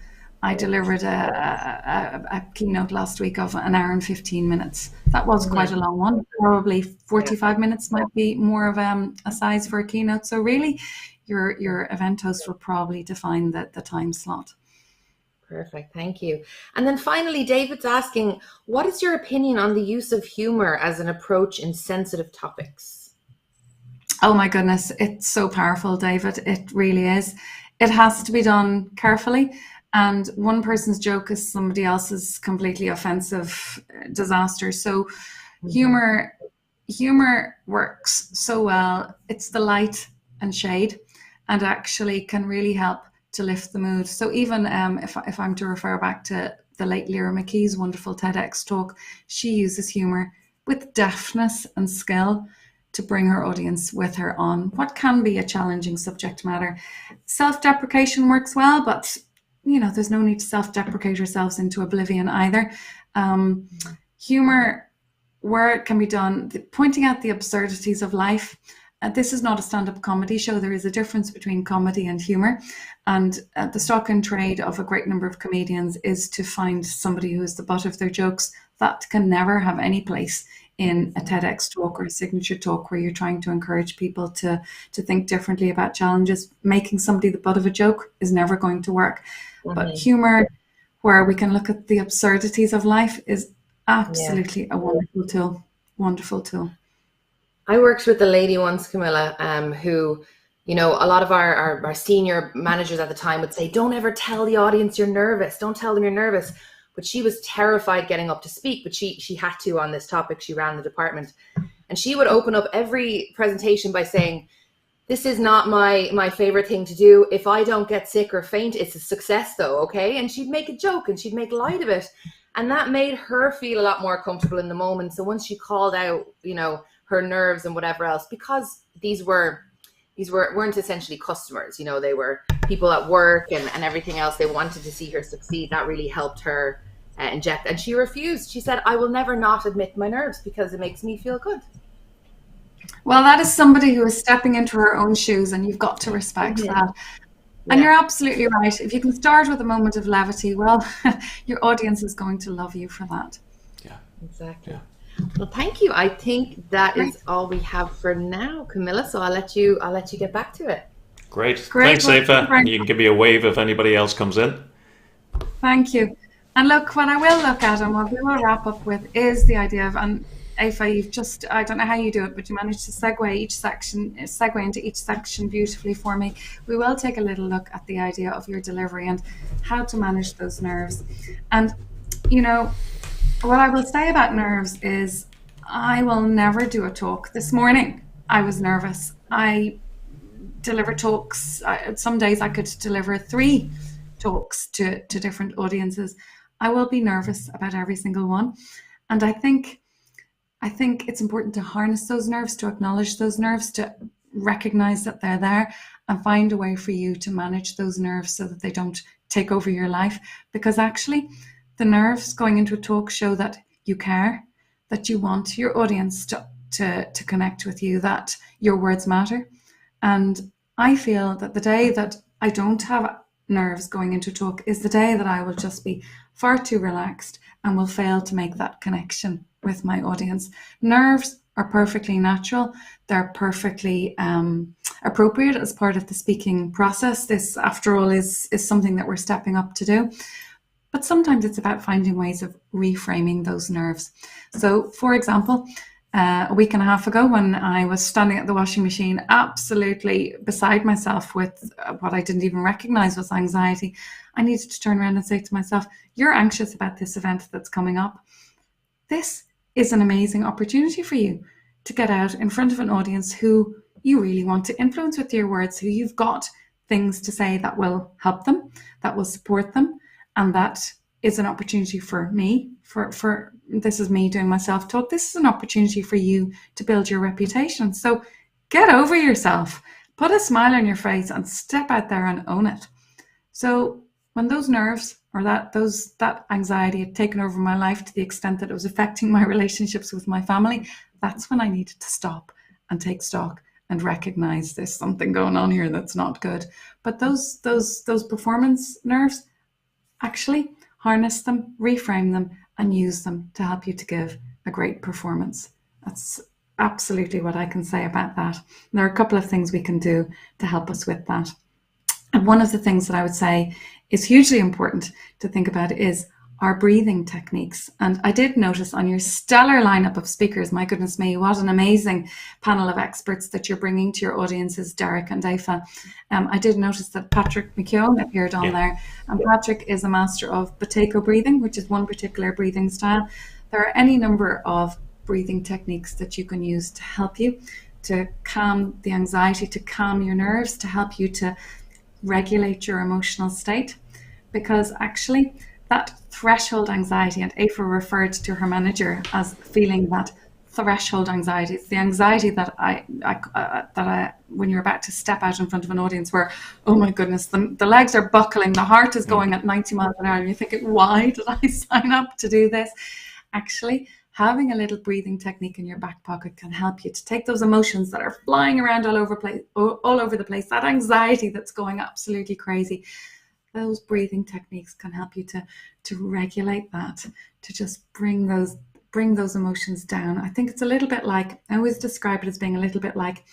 I delivered a keynote last week of an hour and 15 minutes. That was quite a long one. Probably 45 minutes might be more of a size for a keynote. So really, your event host will probably define the time slot. Perfect. Thank you. And then finally, David's asking, what is your opinion on the use of humor as an approach in sensitive topics? Oh my goodness, it's so powerful, David. It really is. It has to be done carefully. And one person's joke is somebody else's completely offensive disaster. So humor works so well. It's the light and shade, and actually can really help to lift the mood. So even if I'm to refer back to the late Lyra McKee's wonderful TEDx talk, she uses humor with deftness and skill to bring her audience with her on what can be a challenging subject matter. Self-deprecation works well, but there's no need to self-deprecate ourselves into oblivion either. Humor, where it can be done, pointing out the absurdities of life. This is not a stand-up comedy show. There is a difference between comedy and humor. And the stock and trade of a great number of comedians is to find somebody who is the butt of their jokes. That can never have any place in a TEDx talk or a signature talk where you're trying to encourage people to think differently about challenges. Making somebody the butt of a joke is never going to work. But humor, where we can look at the absurdities of life, is absolutely a wonderful tool. I worked with a lady once, Camilla, who, a lot of our senior managers at the time would say, don't ever tell the audience you're nervous. Don't tell them you're nervous. But she was terrified getting up to speak, but she had to on this topic. She ran the department. And she would open up every presentation by saying, this is not my favorite thing to do. If I don't get sick or faint, it's a success though, okay? And she'd make a joke and she'd make light of it. And that made her feel a lot more comfortable in the moment. So once she called out, her nerves and whatever else, because these weren't essentially customers, they were people at work and everything else. They wanted to see her succeed. That really helped her inject. And she refused. She said, I will never not admit my nerves because it makes me feel good. Well, that is somebody who is stepping into her own shoes, and you've got to respect that. And you're absolutely right. If you can start with a moment of levity, well, your audience is going to love you for that. Yeah, exactly. Yeah. Well, thank you. I think that is all we have for now, Camilla. So I'll let you get back to it. Great. Thanks, Aoife. You can give me a wave if anybody else comes in. Thank you. And look, what I will look at and what we will wrap up with is the idea of, and Aoife, you've just, I don't know how you do it, but you managed to segue into each section beautifully for me. We will take a little look at the idea of your delivery and how to manage those nerves. And, what I will say about nerves is I will never do a talk. This morning, I was nervous. I deliver talks. Some days I could deliver 3 talks to different audiences. I will be nervous about every single one. And I think it's important to harness those nerves, to acknowledge those nerves, to recognize that they're there and find a way for you to manage those nerves so that they don't take over your life. Because actually, the nerves going into a talk show that you care, that you want your audience to connect with you, that your words matter. And I feel that the day that I don't have nerves going into a talk is the day that I will just be far too relaxed and will fail to make that connection with my audience. Nerves are perfectly natural. They're perfectly appropriate as part of the speaking process. This, after all, is something that we're stepping up to do. But sometimes it's about finding ways of reframing those nerves. So, for example, a week and a half ago when I was standing at the washing machine, absolutely beside myself with what I didn't even recognize was anxiety, I needed to turn around and say to myself, you're anxious about this event that's coming up. This is an amazing opportunity for you to get out in front of an audience who you really want to influence with your words, who you've got things to say that will help them, that will support them. And that is an opportunity for me, for this is me doing my self-talk. This is an opportunity for you to build your reputation. So get over yourself, put a smile on your face and step out there and own it. So when those nerves or that anxiety had taken over my life to the extent that it was affecting my relationships with my family, that's when I needed to stop and take stock and recognize there's something going on here that's not good. But those performance nerves, actually harness them, reframe them, and use them to help you to give a great performance. That's absolutely what I can say about that. And there are a couple of things we can do to help us with that. And one of the things that I would say is hugely important to think about is our breathing techniques. And I did notice on your stellar lineup of speakers, my goodness me, what an amazing panel of experts that you're bringing to your audiences, Derek and Aoife. I did notice that Patrick McKeown appeared on there. And Patrick is a master of Buteyko breathing, which is one particular breathing style. There are any number of breathing techniques that you can use to help you to calm the anxiety, to calm your nerves, to help you to regulate your emotional state. Because actually, that threshold anxiety, and Aoife referred to her manager as feeling that threshold anxiety. It's the anxiety that I when you're about to step out in front of an audience where, oh my goodness, the legs are buckling, the heart is going at 90 miles an hour, and you're thinking, why did I sign up to do this? Actually, having a little breathing technique in your back pocket can help you to take those emotions that are flying around all over the place, that anxiety that's going absolutely crazy. Those breathing techniques can help you to regulate that, to just bring those emotions down. I think it's a little bit like, I always describe it as being a little bit like,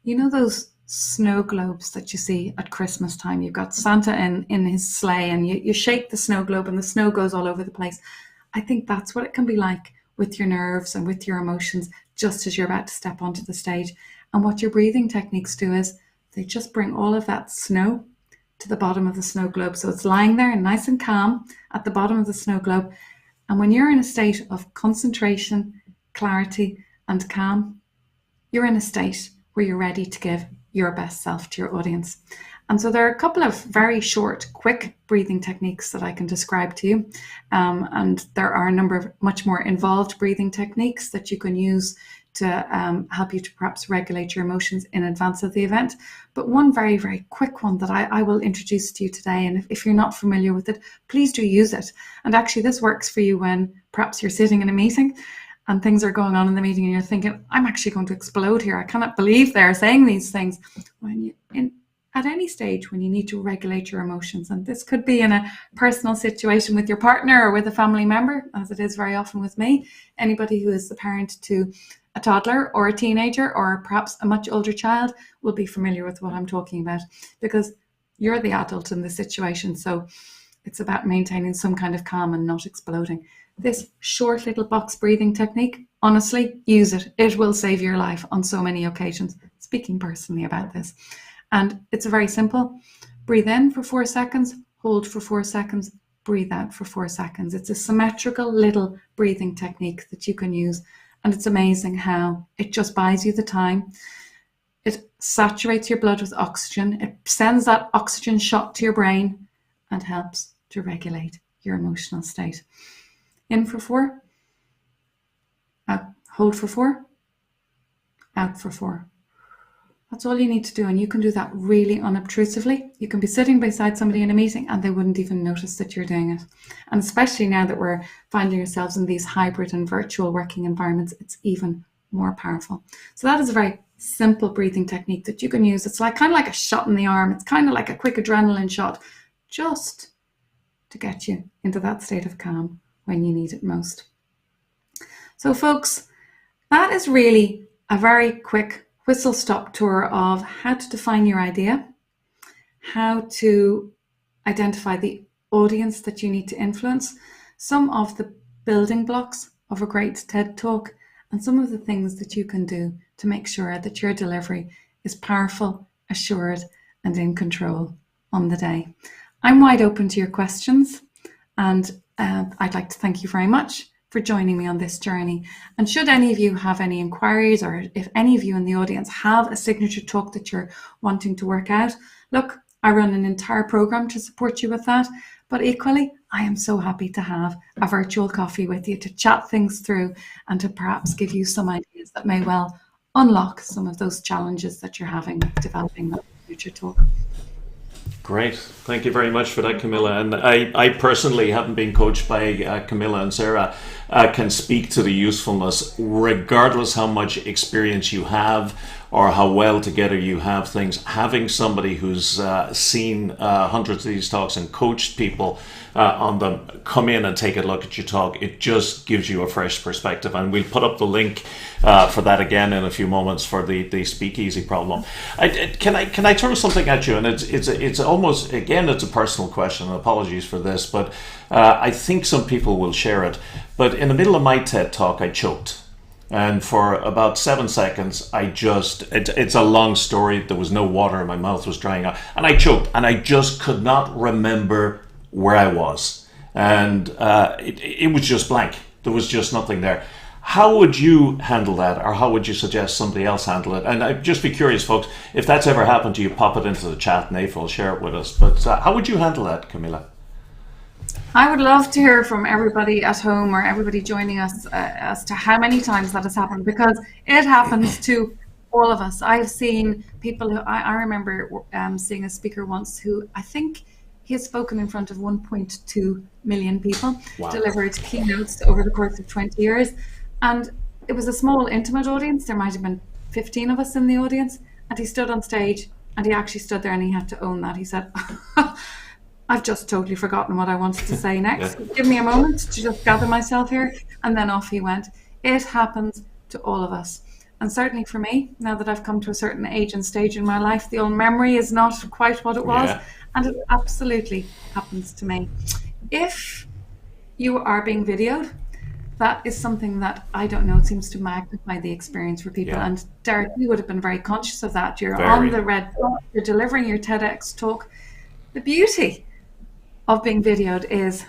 you know, those snow globes that you see at Christmas time. You've got Santa in his sleigh, and you shake the snow globe and the snow goes all over the place. I think that's what it can be like with your nerves and with your emotions, just as you're about to step onto the stage. And what your breathing techniques do is they just bring all of that snow to the bottom of the snow globe. So it's lying there nice and calm at the bottom of the snow globe. And when you're in a state of concentration, clarity, and calm, you're in a state where you're ready to give your best self to your audience. And so there are a couple of very short, quick breathing techniques that I can describe to you. And there are a number of much more involved breathing techniques that you can use to help you to perhaps regulate your emotions in advance of the event. But one very, very quick one that I will introduce to you today, and if you're not familiar with it, please do use it. And actually this works for you when perhaps you're sitting in a meeting and things are going on in the meeting and you're thinking, I'm actually going to explode here. I cannot believe they're saying these things. At any stage when you need to regulate your emotions, and this could be in a personal situation with your partner or with a family member, as it is very often with me, anybody who is the parent to a toddler or a teenager or perhaps a much older child will be familiar with what I'm talking about, because you're the adult in the situation. So it's about maintaining some kind of calm and not exploding. This short little box breathing technique, honestly, use it. It will save your life on so many occasions, speaking personally about this. And it's very simple. Breathe in for 4 seconds, hold for 4 seconds, breathe out for 4 seconds. It's a symmetrical little breathing technique that you can use. And it's amazing how it just buys you the time. It saturates your blood with oxygen. It sends that oxygen shot to your brain and helps to regulate your emotional state. In for 4, out, hold for 4, out for 4. That's all you need to do, and you can do that really unobtrusively. You can be sitting beside somebody in a meeting and they wouldn't even notice that you're doing it. And especially now that we're finding ourselves in these hybrid and virtual working environments, it's even more powerful. So that is a very simple breathing technique that you can use. It's like kind of like a shot in the arm. It's kind of like a quick adrenaline shot, just to get you into that state of calm when you need it most. So folks, that is really a very quick whistle-stop tour of how to define your idea, how to identify the audience that you need to influence, some of the building blocks of a great TED Talk, and some of the things that you can do to make sure that your delivery is powerful, assured, and in control on the day. I'm wide open to your questions, and I'd like to thank you very much for joining me on this journey. And should any of you have any inquiries, or if any of you in the audience have a signature talk that you're wanting to work out, look, I run an entire program to support you with that. But equally, I am so happy to have a virtual coffee with you to chat things through and to perhaps give you some ideas that may well unlock some of those challenges that you're having with developing that future talk. Great. Thank you very much for that, Camilla. And I personally haven't been coached by Camilla and Sarah, can speak to the usefulness, regardless how much experience you have or how well together you have things. Having somebody who's seen hundreds of these talks and coached people on them come in and take a look at your talk, it just gives you a fresh perspective. And we'll put up the link for that again in a few moments for the speakeasy problem. Can I throw something at you? And it's almost, again, it's a personal question. Apologies for this, but I think some people will share it. But in the middle of my TED talk, I choked. And for about 7 seconds, it's a long story. There was no water, my mouth was drying out, and I choked, and I just could not remember where I was. And it was just blank. There was just nothing there. How would you handle that, or how would you suggest somebody else handle it? And I'd just be curious, folks, if that's ever happened to you, pop it into the chat and Aoife will share it with us. But how would you handle that, Camilla? I would love to hear from everybody at home or everybody joining us as to how many times that has happened, because it happens to all of us. I've seen people who, I remember seeing a speaker once who I think he has spoken in front of 1.2 million people, wow, delivered keynotes over the course of 20 years. And it was a small, intimate audience. There might have been 15 of us in the audience. And he stood on stage and he actually stood there and he had to own that. He said, I've just totally forgotten what I wanted to say next. Yeah. Give me a moment to just gather myself here. And then off he went. It happens to all of us. And certainly for me, now that I've come to a certain age and stage in my life, the old memory is not quite what it was. Yeah. And it absolutely happens to me. If you are being videoed, that is something that, I don't know, it seems to magnify the experience for people. Yeah. And Derek, you would have been very conscious of that. You're on the red dot, you're delivering your TEDx talk. The beauty of being videoed is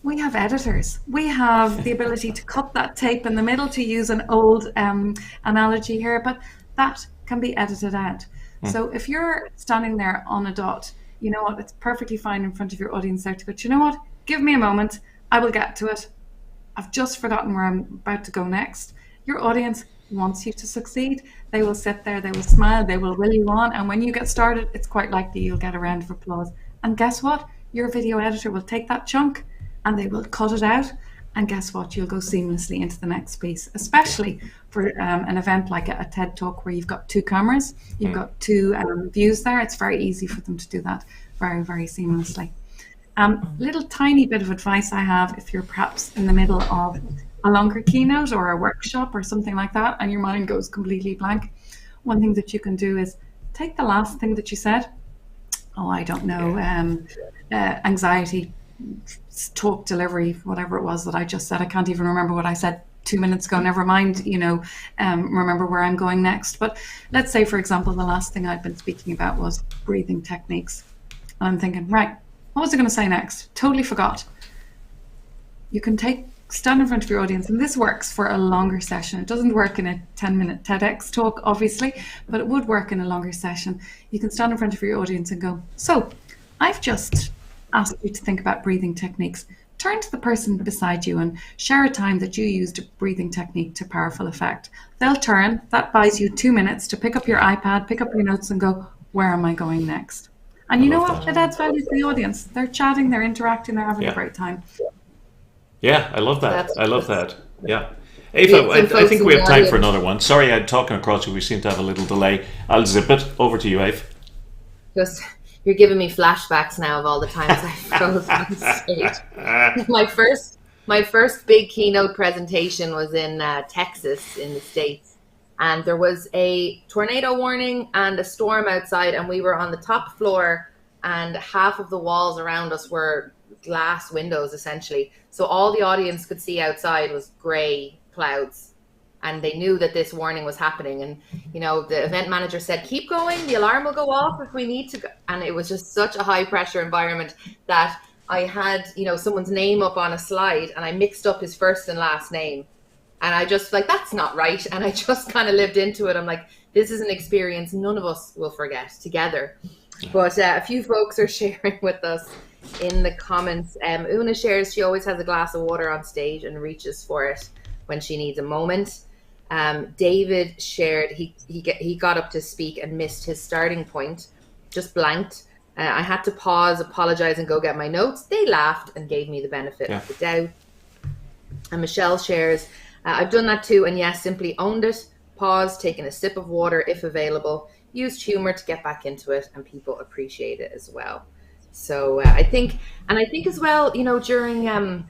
we have editors. We have the ability to cut that tape in the middle, to use an old analogy here, but that can be edited out. So if you're standing there on a dot, you know what, it's perfectly fine in front of your audience there to go, you know what, give me a moment, I will get to it. I've just forgotten where I'm about to go next. Your audience wants you to succeed. They will sit there, they will smile, they will will you on, and when you get started, it's quite likely you'll get a round of applause. And guess what? Your video editor will take that chunk and they will cut it out, and guess what? You'll go seamlessly into the next piece, especially for an event like a TED Talk where you've got two cameras, you've got two views there. It's very easy for them to do that very, very seamlessly. Little tiny bit of advice I have, if you're perhaps in the middle of a longer keynote or a workshop or something like that and your mind goes completely blank, one thing that you can do is take the last thing that you said. Oh, I don't know, anxiety, talk delivery, whatever it was that I just said. I can't even remember what I said 2 minutes ago, never mind, remember where I'm going next. But let's say, for example, the last thing I'd been speaking about was breathing techniques. And I'm thinking, right, what was I going to say next? Totally forgot. You can stand in front of your audience, and this works for a longer session. It doesn't work in a 10-minute TEDx talk, obviously, but it would work in a longer session. You can stand in front of your audience and go, so I've just asked you to think about breathing techniques. Turn to the person beside you and share a time that you used a breathing technique to powerful effect. They'll turn. That buys you 2 minutes to pick up your iPad, pick up your notes and go, where am I going next? And you know what? It adds value to the audience. They're chatting, they're interacting, they're having a great time. Yeah, I love that. I love that. Yeah. Aoife, I think we have time for another one. Sorry, I'm talking across you. We seem to have a little delay. I'll zip it. Over to you, Aoife. You're giving me flashbacks now of all the times I froze on stage. My first big keynote presentation was in Texas in the States. And there was a tornado warning and a storm outside, and we were on the top floor, and half of the walls around us were glass windows, essentially. So all the audience could see outside was grey clouds, and they knew that this warning was happening. And, the event manager said, keep going, the alarm will go off if we need to go. And it was just such a high pressure environment that I had, someone's name up on a slide, and I mixed up his first and last name. And I just that's not right. And I just kind of lived into it. I'm like, this is an experience none of us will forget together. But a few folks are sharing with us in the comments. Una shares she always has a glass of water on stage and reaches for it when she needs a moment. David shared he got up to speak and missed his starting point, just blanked. I had to pause, apologize, and go get my notes. They laughed and gave me the benefit of the doubt. And Michelle shares, I've done that too. And yes, simply owned it, paused, taken a sip of water if available, used humor to get back into it, and people appreciate it as well. So I think as well, during,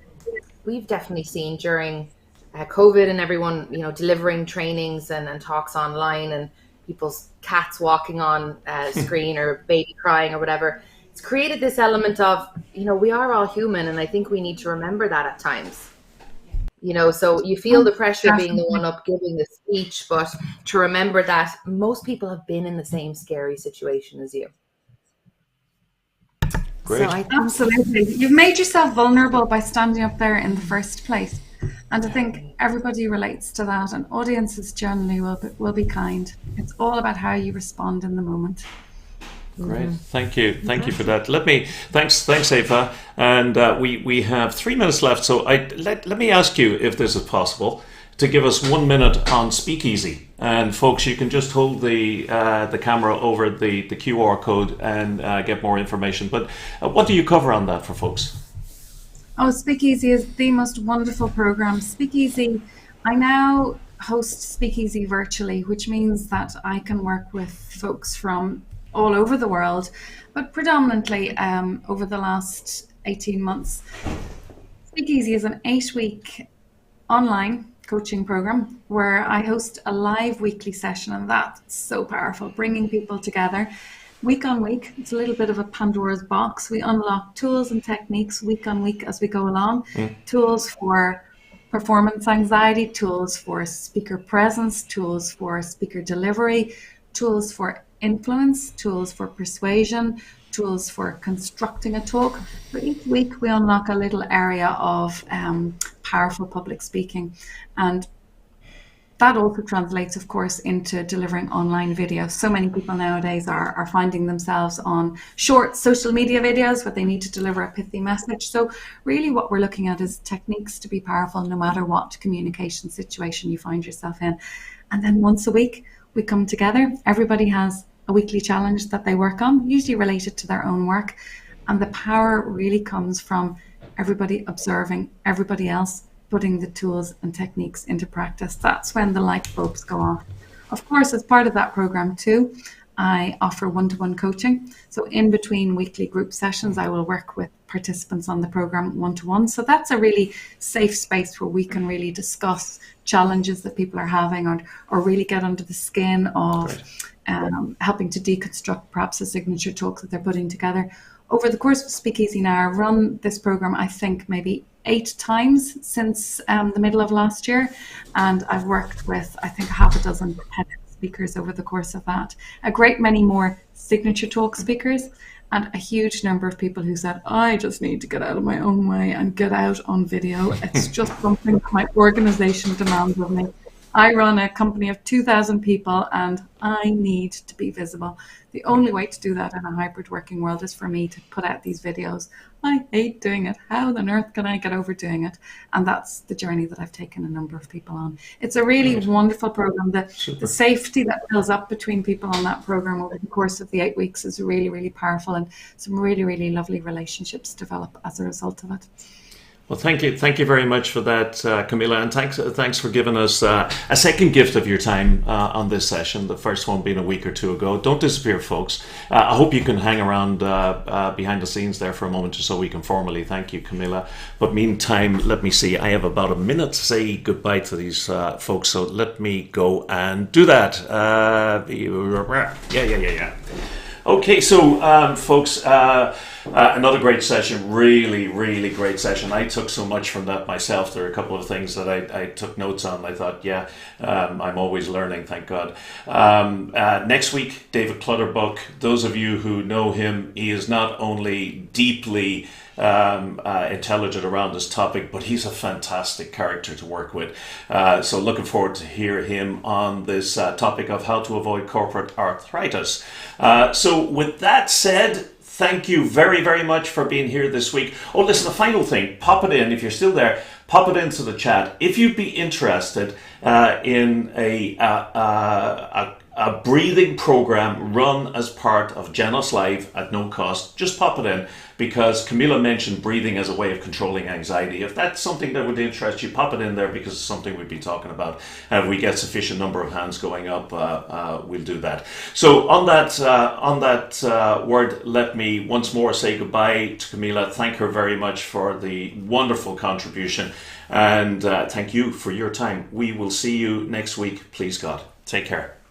we've definitely seen during COVID and everyone, delivering trainings and talks online, and people's cats walking on screen or baby crying or whatever. It's created this element of, we are all human. And I think we need to remember that at times. So you feel the pressure being the one up giving the speech, but to remember that most people have been in the same scary situation as you. Great. So absolutely. You've made yourself vulnerable by standing up there in the first place. And I think everybody relates to that, and audiences generally will be kind. It's all about how you respond in the moment. Great, thank you for that. Thanks Eva, and we have 3 minutes left. So let me ask you, if this is possible, to give us 1 minute on Speakeasy. And folks, you can just hold the camera over the QR code and get more information. But what do you cover on that for folks? Oh, Speakeasy is the most wonderful program. Speakeasy, I now host Speakeasy virtually, which means that I can work with folks from all over the world, but predominantly over the last 18 months. Speakeasy is an 8-week online coaching program where I host a live weekly session, and that's so powerful, bringing people together week on week. It's a little bit of a Pandora's box. We unlock tools and techniques week on week as we go along. Tools for performance anxiety, tools for speaker presence, tools for speaker delivery, tools for influence, tools for persuasion, tools for constructing a talk. For each week we unlock a little area of powerful public speaking, and that also translates, of course, into delivering online videos. So many people nowadays are finding themselves on short social media videos where they need to deliver a pithy message. So really what we're looking at is techniques to be powerful no matter what communication situation you find yourself in. And then once a week we come together. Everybody has a weekly challenge that they work on, usually related to their own work. And the power really comes from everybody observing everybody else, putting the tools and techniques into practice. That's when the light bulbs go off. Of course, as part of that program too, I offer one-to-one coaching. So in between weekly group sessions, I will work with participants on the program one-to-one. So that's a really safe space where we can really discuss challenges that people are having, or really get under the skin of helping to deconstruct perhaps a signature talk that they're putting together. Over the course of Speakeasy now, I've run this program, I think maybe 8 times since the middle of last year. And I've worked with, I think, 6 TEDx speakers over the course of that. A great many more signature talk speakers, and a huge number of people who said, I just need to get out of my own way and get out on video. It's just something that my organization demands of me. I run a company of 2,000 people and I need to be visible. The only way to do that in a hybrid working world is for me to put out these videos. I hate doing it. How on earth can I get over doing it? And that's the journey that I've taken a number of people on. It's a really wonderful program. The safety that builds up between people on that program over the course of the 8 weeks is really, really powerful, and some really, really lovely relationships develop as a result of it. Well, thank you very much for that, Camilla, and thanks for giving us a second gift of your time on this session. The first one being a week or 2 ago. Don't disappear, folks. I hope you can hang around behind the scenes there for a moment, just so we can formally thank you, Camilla. But meantime, let me see. I have about a minute to say goodbye to these folks, so let me go and do that. Yeah. Okay, so folks, another great session, really great session. I took so much from that myself. There are a couple of things that I took notes on. I thought, I'm always learning, thank God. Next week, David Clutterbuck. Those of you who know him, he is not only deeply intelligent around this topic, but he's a fantastic character to work with. So looking forward to hear him on this topic of how to avoid corporate arthritis. So with that said, thank you very much for being here this week. Oh, listen, the final thing, pop it in. If you're still there, pop it into the chat. If you'd be interested in a a breathing program run as part of Genos Live at no cost. Just pop it in, because Camilla mentioned breathing as a way of controlling anxiety. If that's something that would interest you, pop it in there, because it's something we'd be talking about. And if we get sufficient number of hands going up, we'll do that. So on that word, let me once more say goodbye to Camilla. Thank her very much for the wonderful contribution, and thank you for your time. We will see you next week, please God. Take care.